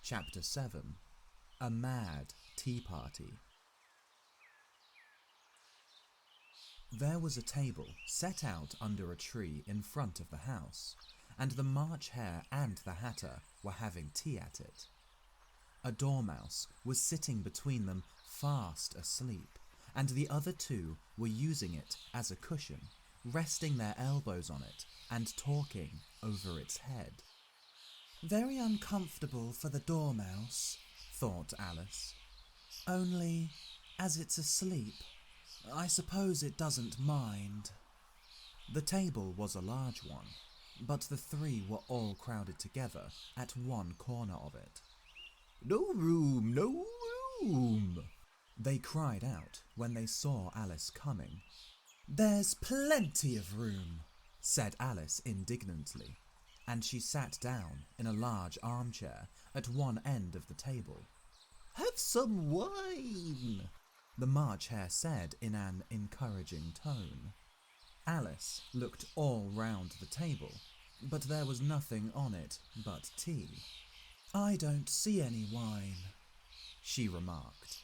Chapter 7. A Mad Tea Party. There was a table set out under a tree in front of the house, and the March Hare and the Hatter were having tea at it. A dormouse was sitting between them fast asleep, and the other two were using it as a cushion, resting their elbows on it and talking over its head. Very uncomfortable for the dormouse, thought Alice. Only, as it's asleep, I suppose it doesn't mind. The table was a large one, but the three were all crowded together at one corner of it. "No room, no room!" they cried out when they saw Alice coming. "There's plenty of room," said Alice indignantly, and she sat down in a large armchair at one end of the table. "Have some wine," the March Hare said in an encouraging tone. Alice looked all round the table, but there was nothing on it but tea. "I don't see any wine," she remarked.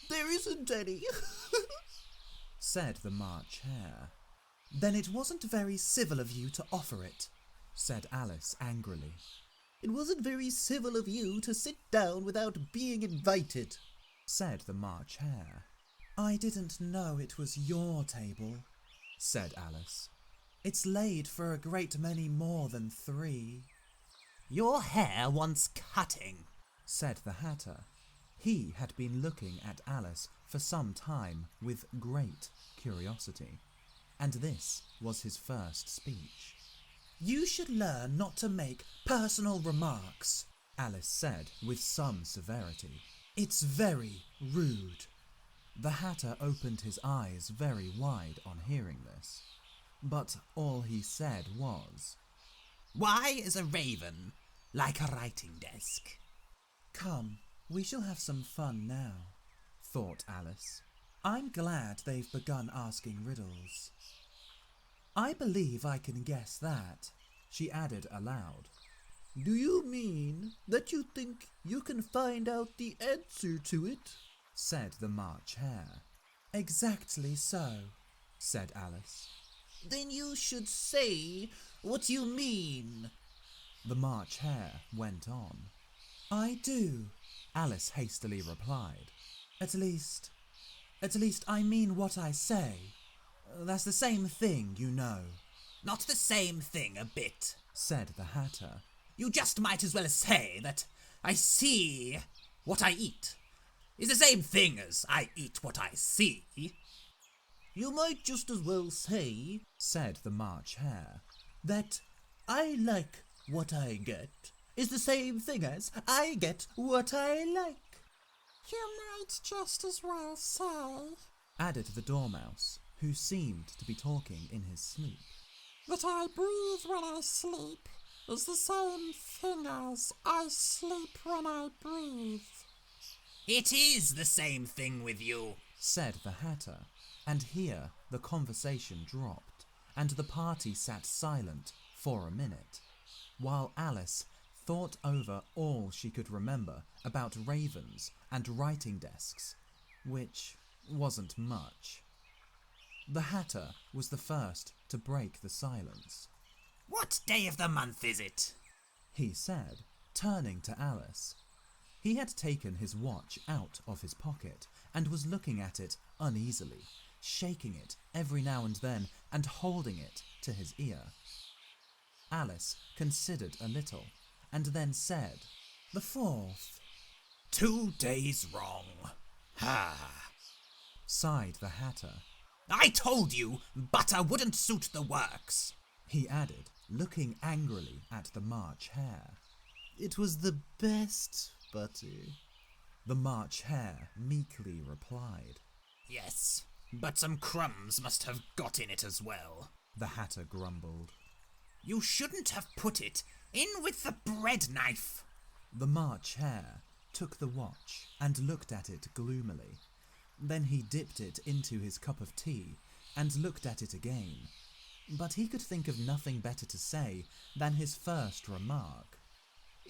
"There isn't any," said the March Hare. "Then it wasn't very civil of you to offer it," said Alice angrily. "It wasn't very civil of you to sit down without being invited," said the March Hare. "I didn't know it was your table," said Alice. "It's laid for a great many more than 3. "Your hair wants cutting," said the Hatter. He had been looking at Alice for some time with great curiosity, and this was his first speech. "You should learn not to make personal remarks," Alice said with some severity. "It's very rude." The Hatter opened his eyes very wide on hearing this, but all he said was, "Why is a raven like a writing desk?" "Come, we shall have some fun now," thought Alice. "I'm glad they've begun asking riddles. I believe I can guess that," she added aloud. "Do you mean that you think you can find out the answer to it?" said the March Hare. "Exactly so," said Alice. "Then you should say what you mean," the March Hare went on. "I do," Alice hastily replied. At least I mean what I say. That's the same thing, you know." "Not the same thing a bit," said the Hatter. "You just might as well say that I see what I eat is the same thing as I eat what I see." "You might just as well say," said the March Hare, "that I like what I get is the same thing as I get what I like." "You might just as well say," added the Dormouse, who seemed to be talking in his sleep, "that I breathe when I sleep is the same thing as I sleep when I breathe." "It is the same thing with you," said the Hatter, and here the conversation dropped, and the party sat silent for a minute, while Alice thought over all she could remember about ravens and writing desks, which wasn't much. The Hatter was the first to break the silence. "What day of the month is it?" he said, turning to Alice. He had taken his watch out of his pocket and was looking at it uneasily, shaking it every now and then and holding it to his ear. Alice considered a little and then said, "The 4th. "2 days wrong. Ha!" sighed the Hatter. "I told you butter wouldn't suit the works," he added, looking angrily at the March Hare. "It was the best butter," the March Hare meekly replied. "Yes, but some crumbs must have got in it as well," the Hatter grumbled. "You shouldn't have put it in with the bread knife." The March Hare took the watch and looked at it gloomily. Then he dipped it into his cup of tea and looked at it again, but he could think of nothing better to say than his first remark.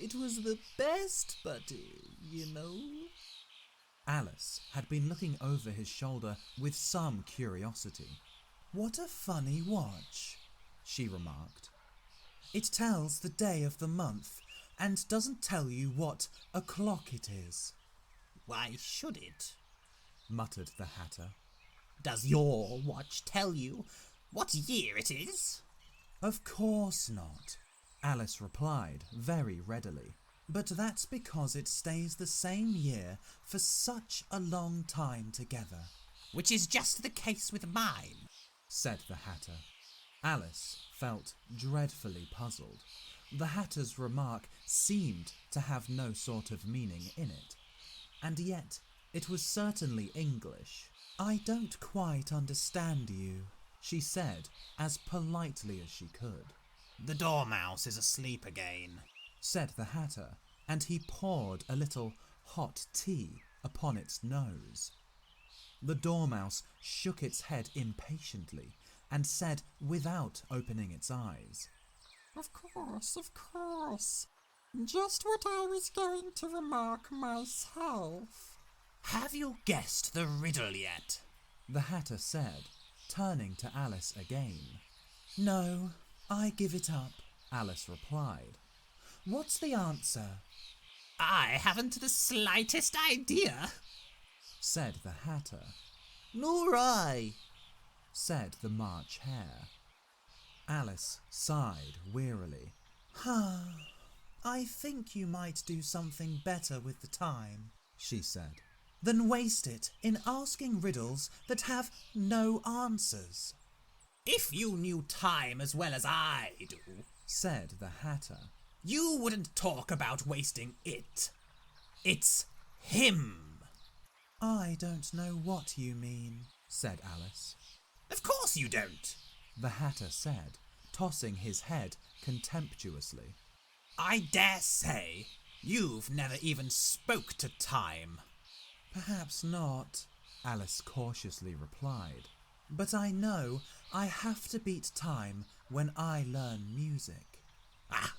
It was the best, but, you know. Alice had been looking over his shoulder with some curiosity. What a funny watch, she remarked. It tells the day of the month and doesn't tell you what o'clock it is. Why should it? Muttered the Hatter. Does your watch tell you what year it is? Of course not, Alice replied very readily. But that's because it stays the same year for such a long time together. Which is just the case with mine, said the Hatter. Alice felt dreadfully puzzled. The Hatter's remark seemed to have no sort of meaning in it, and yet it was certainly English. I don't quite understand you, she said as politely as she could. The dormouse is asleep again, said the Hatter, and he poured a little hot tea upon its nose. The dormouse shook its head impatiently and said without opening its eyes, Of course. Just what I was going to remark myself. Have you guessed the riddle yet? The Hatter said, turning to Alice again. No, I give it up, Alice replied. What's the answer? I haven't the slightest idea, said the Hatter. Nor I, said the March Hare. Alice sighed wearily. I think you might do something better with the time, she said, than waste it in asking riddles that have no answers. If you knew time as well as I do, said the Hatter, you wouldn't talk about wasting it. It's him. I don't know what you mean, said Alice. Of course you don't, the Hatter said, tossing his head contemptuously. I dare say you've never even spoke to time. Perhaps not, Alice cautiously replied. But I know I have to beat time when I learn music. Ah,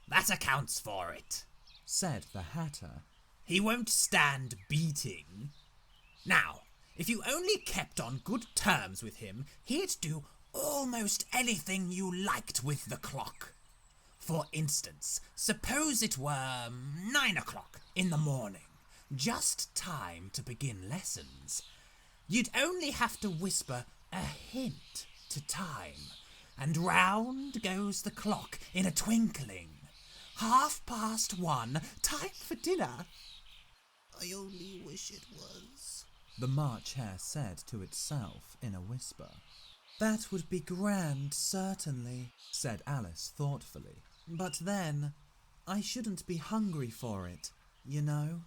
that accounts for it, said the Hatter. He won't stand beating. Now, if you only kept on good terms with him, he'd do almost anything you liked with the clock. For instance, suppose it were 9 o'clock in the morning, just time to begin lessons. You'd only have to whisper a hint to time, and round goes the clock in a twinkling. 1:30, time for dinner. I only wish it was, the March Hare said to itself in a whisper. That would be grand, certainly, said Alice thoughtfully. But then, I shouldn't be hungry for it, you know.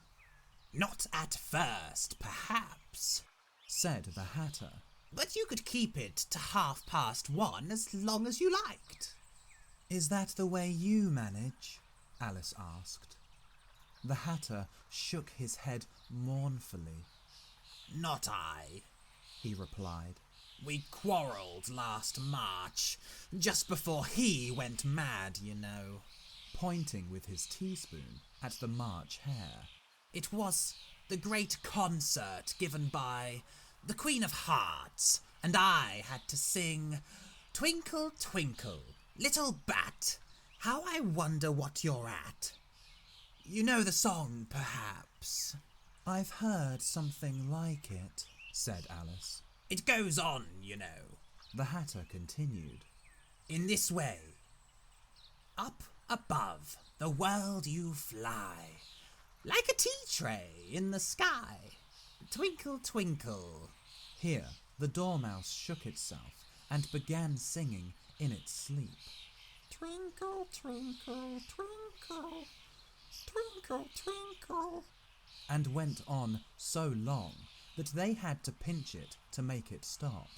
Not at first, perhaps, said the Hatter. But you could keep it to 1:30 as long as you liked. Is that the way you manage? Alice asked. The Hatter shook his head mournfully. Not I, he replied. We quarrelled last March, just before he went mad, you know. Pointing with his teaspoon at the March Hare. It was the great concert given by the Queen of Hearts, and I had to sing Twinkle, Twinkle, Little Bat, how I wonder what you're at. You know the song, perhaps? I've heard something like it, said Alice. It goes on, you know, the Hatter continued. In this way. Up above the world you fly, like a tea tray in the sky. Twinkle, twinkle. Here the dormouse shook itself and began singing in its sleep. Twinkle, twinkle, twinkle, twinkle, twinkle, and went on so long that they had to pinch it to make it stop.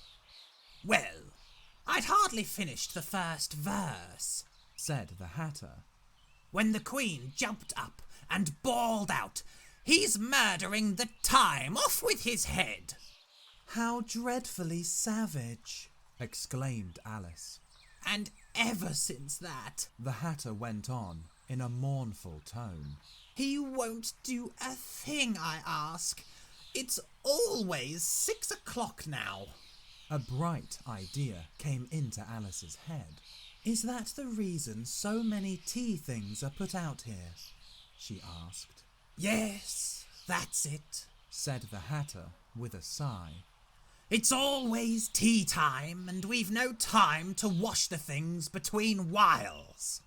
Well, I'd hardly finished the first verse, said the Hatter, when the Queen jumped up and bawled out, He's murdering the time, off with his head. How dreadfully savage, exclaimed Alice. And ever since that, the Hatter went on, in a mournful tone. He won't do a thing I ask. It's always 6 o'clock now. A bright idea came into Alice's head. Is that the reason so many tea things are put out here? She asked. Yes, that's it, said the Hatter with a sigh. It's always tea time, and we've no time to wash the things between whiles.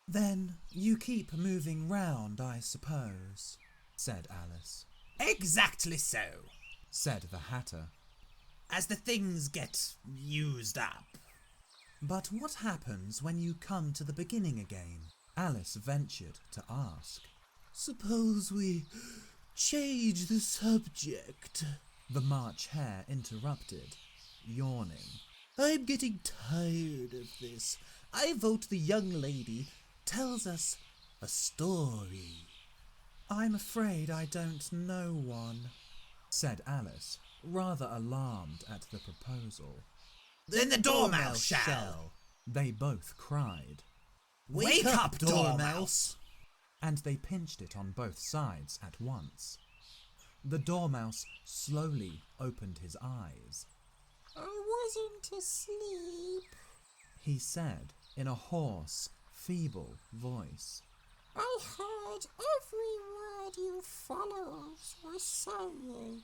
Then you keep moving round, I suppose, said Alice. Exactly so, said the Hatter. As the things get used up. But what happens when you come to the beginning again? Alice ventured to ask. Suppose we change the subject, the March Hare interrupted, yawning. I'm getting tired of this. I vote the young lady tells us a story. I'm afraid I don't know one, said Alice, rather alarmed at the proposal. Then the Dormouse shall, they both cried. Wake up, Dormouse! And they pinched it on both sides at once. The Dormouse slowly opened his eyes. I wasn't asleep, he said in a hoarse, feeble voice. I heard every word you fellows were saying.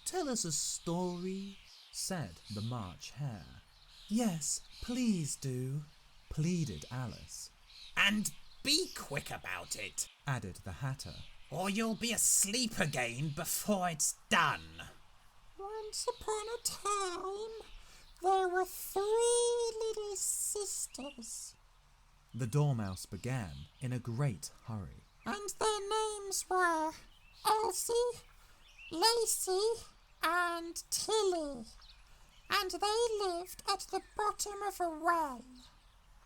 Tell us a story, said the March Hare. Yes, please do, pleaded Alice. And be quick about it, added the Hatter. Or you'll be asleep again before it's done. Once upon a time, there were 3 little sisters. The Dormouse began in a great hurry. And their names were Elsie, Lacey, and Tilly. And they lived at the bottom of a well.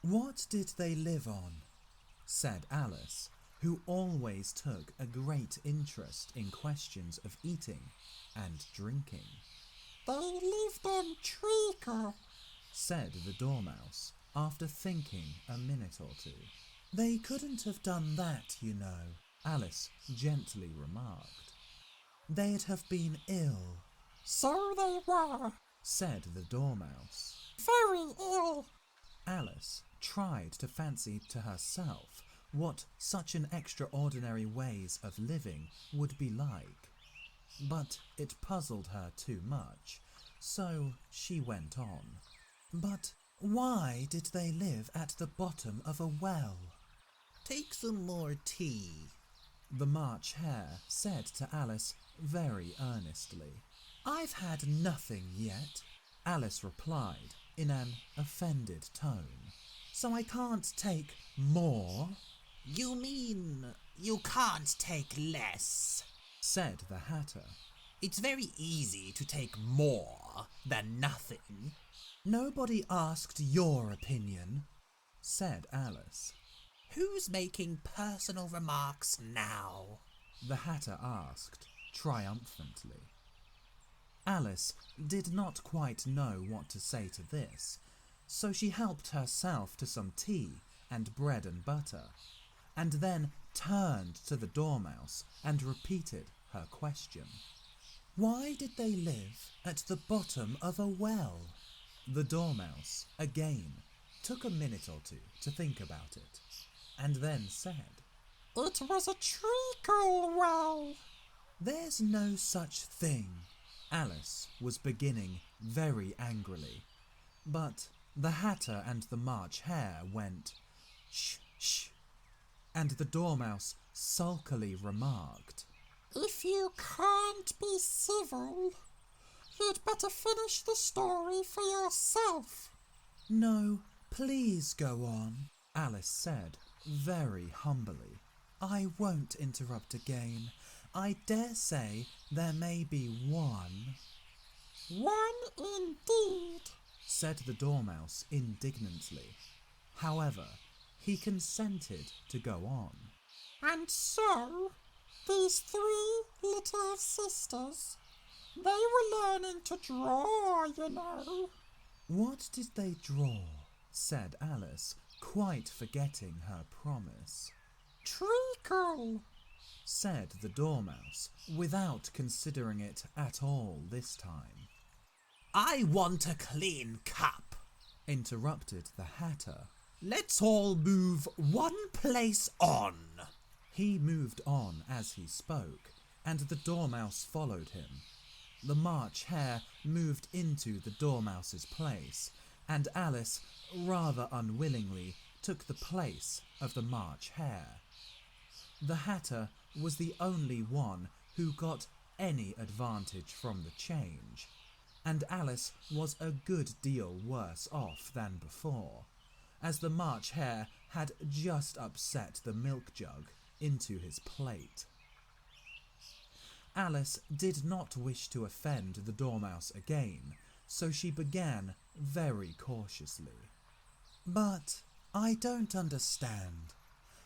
What did they live on? Said Alice, who always took a great interest in questions of eating and drinking. They lived on treacle, said the Dormouse, after thinking a minute or two. They couldn't have done that, you know, Alice gently remarked. They'd have been ill. So they were, said the Dormouse. Very ill. Alice tried to fancy to herself what such an extraordinary ways of living would be like, but it puzzled her too much, so she went on. But why did they live at the bottom of a well? Take some more tea, the March Hare said to Alice very earnestly. I've had nothing yet, Alice replied in an offended tone. So I can't take more? You mean you can't take less, said the Hatter. It's very easy to take more than nothing. Nobody asked your opinion, said Alice. Who's making personal remarks now? The Hatter asked, triumphantly. Alice did not quite know what to say to this, so she helped herself to some tea and bread and butter, and then turned to the Dormouse and repeated her question. Why did they live at the bottom of a well? The Dormouse, again, took a minute or two to think about it, and then said, It was a treacle well. There's no such thing. Alice was beginning very angrily, but the Hatter and the March Hare went, shh, shh, and the Dormouse sulkily remarked, If you can't be civil, you'd better finish the story for yourself. No, please go on, Alice said very humbly. I won't interrupt again. I dare say there may be one. One indeed, said the Dormouse indignantly. However, he consented to go on. And so, these 3 little sisters, they were learning to draw, you know. What did they draw? Said Alice, quite forgetting her promise. Treacle, Said the Dormouse, without considering it at all this time. I want a clean cup. Interrupted the Hatter. Let's all move one place on. He moved on as he spoke, and the Dormouse followed him. The March Hare moved into the Dormouse's place, and Alice, rather unwillingly, took the place of the March Hare. The Hatter was the only one who got any advantage from the change, and Alice was a good deal worse off than before, as the March Hare had just upset the milk jug into his plate. Alice did not wish to offend the Dormouse again, so she began very cautiously. But I don't understand.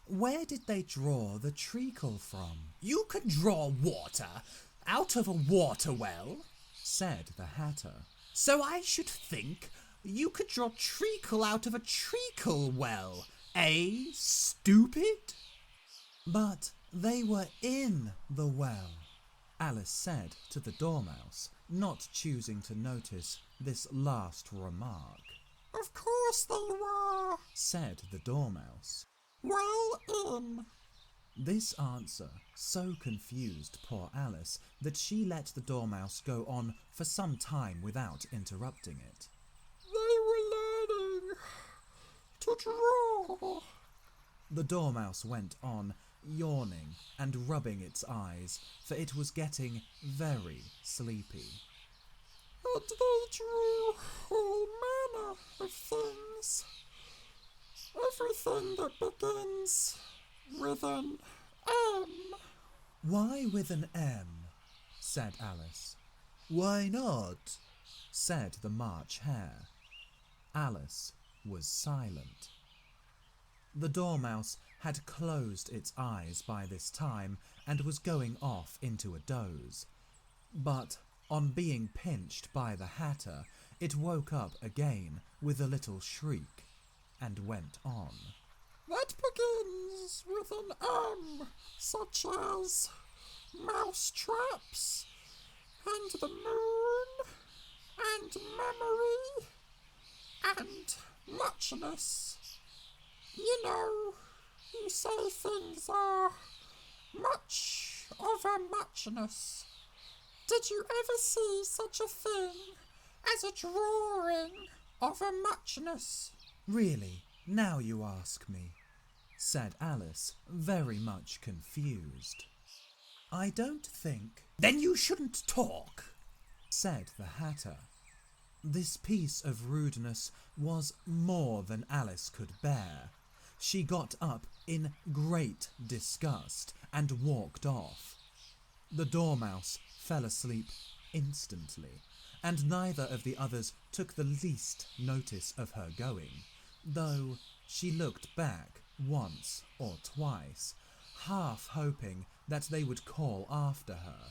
Where did they draw the treacle from? You can draw water out of a water well, Said the Hatter. so I should think you could draw treacle out of a treacle well, eh, stupid? But they were in the well, Alice said to the Dormouse, not choosing to notice this last remark. of course they were. Said the Dormouse. Well in. This answer so confused poor Alice that she let the Dormouse go on for some time without interrupting it. They were learning to draw. The Dormouse went on, yawning and rubbing its eyes, for it was getting very sleepy. And they drew all manner of things. Everything that begins with an M. Why with an M? Said Alice. Why not? Said the March Hare. Alice was silent. The Dormouse had closed its eyes by this time and was going off into a doze. But on being pinched by the Hatter, it woke up again with a little shriek and went on. That begins with an M, such as mouse traps, and the moon, and memory, and muchness. You know, you say things are much of a muchness. Did you ever see such a thing as a drawing of a muchness? Really, now you ask me, said Alice, very much confused. I don't think, Then you shouldn't talk. said the Hatter. This piece of rudeness was more than Alice could bear. She got up in great disgust and walked off. The Dormouse fell asleep instantly, and neither of the others took the least notice of her going, though she looked back once or twice, half hoping that they would call after her.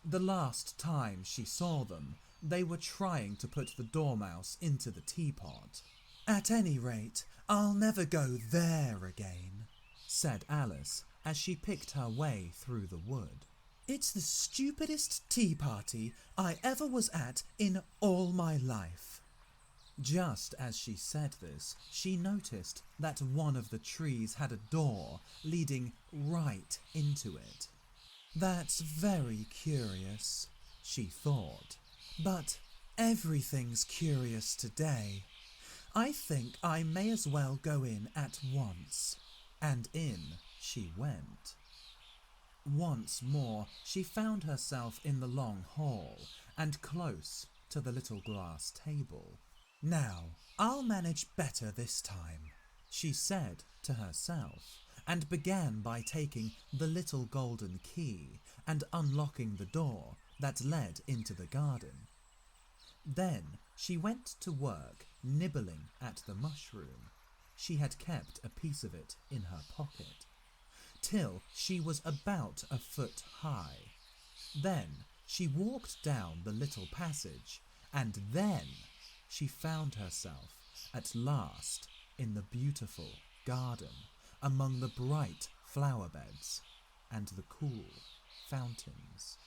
The last time she saw them, they were trying to put the Dormouse into the teapot. At any rate, I'll never go there again, said Alice as she picked her way through the wood. It's the stupidest tea party I ever was at in all my life. Just as she said this, she noticed that one of the trees had a door leading right into it. That's very curious, she thought. But everything's curious today. I think I may as well go in at once. And in she went. Once more she found herself in the long hall and close to the little glass table. Now, I'll manage better this time, she said to herself, and began by taking the little golden key and unlocking the door that led into the garden. Then she went to work nibbling at the mushroom. She had kept a piece of it in her pocket, till she was about a foot high. Then she walked down the little passage, and then she found herself at last in the beautiful garden among the bright flower beds and the cool fountains.